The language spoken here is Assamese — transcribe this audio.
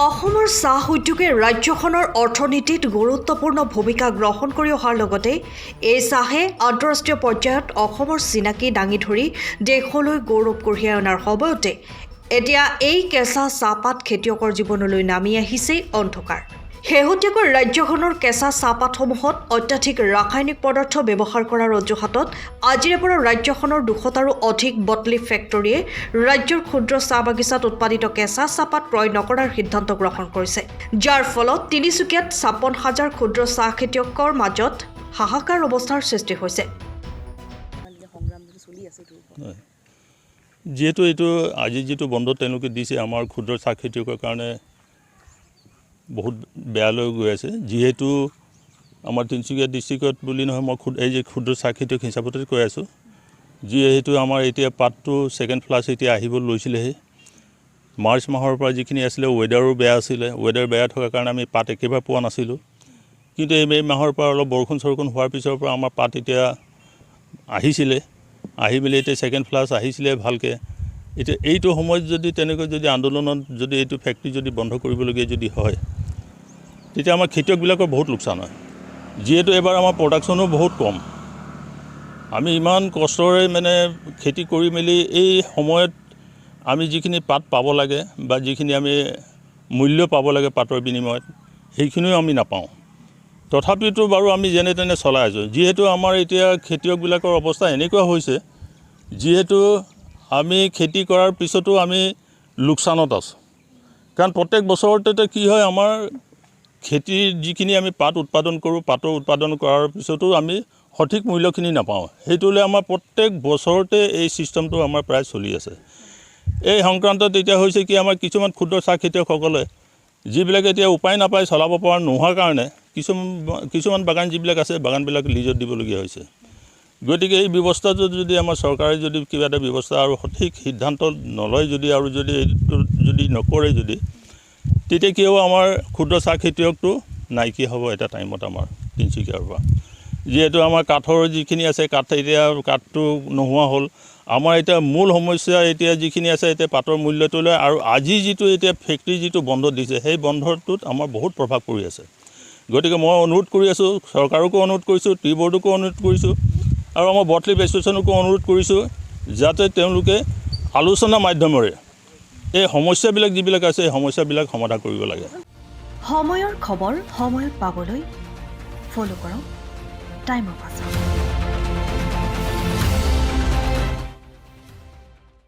অসমৰ চাহ উদ্যোগে ৰাজ্যখনৰ অৰ্থনীতিত গুৰুত্বপূৰ্ণ ভূমিকা গ্ৰহণ কৰি অহাৰ লগতে এই চাহে আন্তঃৰাষ্ট্ৰীয় পৰ্যায়ত অসমৰ চিনাকি দাঙি ধৰি দেশলৈ গৌৰৱ কঢ়িয়াই অনাৰ সময়তে এতিয়া এই কেঁচা চাহপাত খেতিয়কৰ জীৱনলৈ নামি আহিছে অন্ধকাৰ। শেহতীয়াকৈ ৰাজ্যখনৰ কেঁচা চাহপাতসমূহত অত্যাধিক ৰাসায়নিক পদাৰ্থ ব্যৱহাৰ কৰাৰ অজুহাতত আজিৰে পৰা ৰাজ্যখনৰ 200টাৰো অধিক বটলি ফেক্টৰীয়ে ৰাজ্যৰ ক্ষুদ্ৰ চাহ বাগিচাত উৎপাদিত কেঁচা চাহপাত ক্ৰয় নকৰাৰ সিদ্ধান্ত গ্ৰহণ কৰিছে, যাৰ ফলত তিনিচুকীয়াত 56,000 ক্ষুদ্ৰ চাহ খেতিয়কৰ মাজত হাহাকাৰ অৱস্থাৰ সৃষ্টি হৈছে। যিহেতু এইটো আজি যিটো বন্ধ তেওঁলোকে দিছে আমাৰ ক্ষুদ্ৰ চাহ খেতিয়কৰ কাৰণে বহুত বেয়ালৈ গৈ আছে। যিহেতু আমাৰ তিনিচুকীয়া ডিষ্ট্ৰিক্টত বুলি নহয়, মই এই যে ক্ষুদ্ৰ চাহ খেতিয়ক হিচাপতে কৈ আছোঁ, যিহেতু আমাৰ এতিয়া পাতটো ছেকেণ্ড ফ্লাছ এতিয়া আহিব লৈছিলেহে। মাৰ্চ মাহৰ পৰা যিখিনি আছিলে ৱেডাৰো বেয়া আছিলে, ৱেডাৰ বেয়া থকাৰ কাৰণে আমি পাত একেবাৰে পোৱা নাছিলোঁ। কিন্তু এই মে' মাহৰ পৰা অলপ বৰষুণ হোৱাৰ পিছৰ পৰা আমাৰ পাত এতিয়া আহিছিলে, আহি মেলি এতিয়া ছেকেণ্ড ফ্লাছ আহিছিলে ভালকৈ। এতিয়া এইটো সময়ত যদি তেনেকৈ যদি আন্দোলনত যদি এইটো ফেক্টৰী যদি বন্ধ কৰিবলগীয়া যদি হয়, তেতিয়া আমাৰ খেতিয়কবিলাকৰ বহুত লোকচান হয়। যিহেতু এবাৰ আমাৰ প্ৰডাকশ্যনো বহুত কম, আমি ইমান কষ্টৰে মানে খেতি কৰি মেলি এই সময়ত আমি যিখিনি পাত পাব লাগে বা যিখিনি আমি মূল্য পাব লাগে পাতৰ বিনিময়ত, সেইখিনিও আমি নাপাওঁ। তথাপিতো বাৰু আমি যেনে তেনে চলাই আছোঁ। যিহেতু আমাৰ এতিয়া খেতিয়কবিলাকৰ অৱস্থা এনেকুৱা হৈছে, যিহেতু আমি খেতি কৰাৰ পিছতো আমি লোকচানত আছোঁ। কাৰণ প্ৰত্যেক বছৰতে কি হয়, আমাৰ খেতিৰ যিখিনি আমি পাত উৎপাদন কৰোঁ, পাতৰ উৎপাদন কৰাৰ পিছতো আমি সঠিক মূল্যখিনি নাপাওঁ। সেইটোলৈ আমাৰ প্ৰত্যেক বছৰতে এই ছিষ্টেমটো আমাৰ প্ৰায় চলি আছে। এই সংক্ৰান্তত এতিয়া হৈছে কি, আমাৰ কিছুমান ক্ষুদ্ৰ চাহ খেতিয়কসকলে যিবিলাকে এতিয়া উপায় নাপায় চলাব পৰা নোহোৱাৰ কাৰণে কিছুমান বাগান যিবিলাক আছে বাগানবিলাক লিজত দিবলগীয়া হৈছে। গতিকে এই ব্যৱস্থাটো যদি আমাৰ চৰকাৰে যদি কিবা এটা ব্যৱস্থা আৰু সঠিক সিদ্ধান্ত নলয় যদি আৰু যদি এইটো যদি নকৰে যদি, তেতিয়া কি হ'ব, আমাৰ ক্ষুদ্ৰ চাহ খেতিয়কটো নাইকিয়া হ'ব এটা টাইমত আমাৰ তিনিচুকীয়াৰ পৰা। যিহেতু আমাৰ কাঠৰ যিখিনি আছে, এতিয়া কাঠটো নোহোৱা হ'ল। আমাৰ এতিয়া মূল সমস্যা এতিয়া যিখিনি আছে, এতিয়া পাতৰ মূল্যটো লৈ আৰু আজি যিটো এতিয়া ফেক্টৰী যিটো বন্ধ দিছে, সেই বন্ধটোত আমাৰ বহুত প্ৰভাৱ পৰি আছে। গতিকে মই অনুৰোধ কৰি আছোঁ, চৰকাৰকো অনুৰোধ কৰিছোঁ, টি বৰ্ডকো অনুৰোধ কৰিছোঁ আৰু আমাৰ বটলিং এছ'চিয়েশ্যনকো অনুৰোধ কৰিছোঁ, যাতে তেওঁলোকে আলোচনাৰ মাধ্যমেৰে এই সমস্যাবিলাক যিবিলাক আছে এই সমস্যাবিলাক সমাধান কৰিব লাগে। সময়ৰ খবৰ সময়ত পাবলৈ ফ'ল' কৰক টাইম অফ আছাম।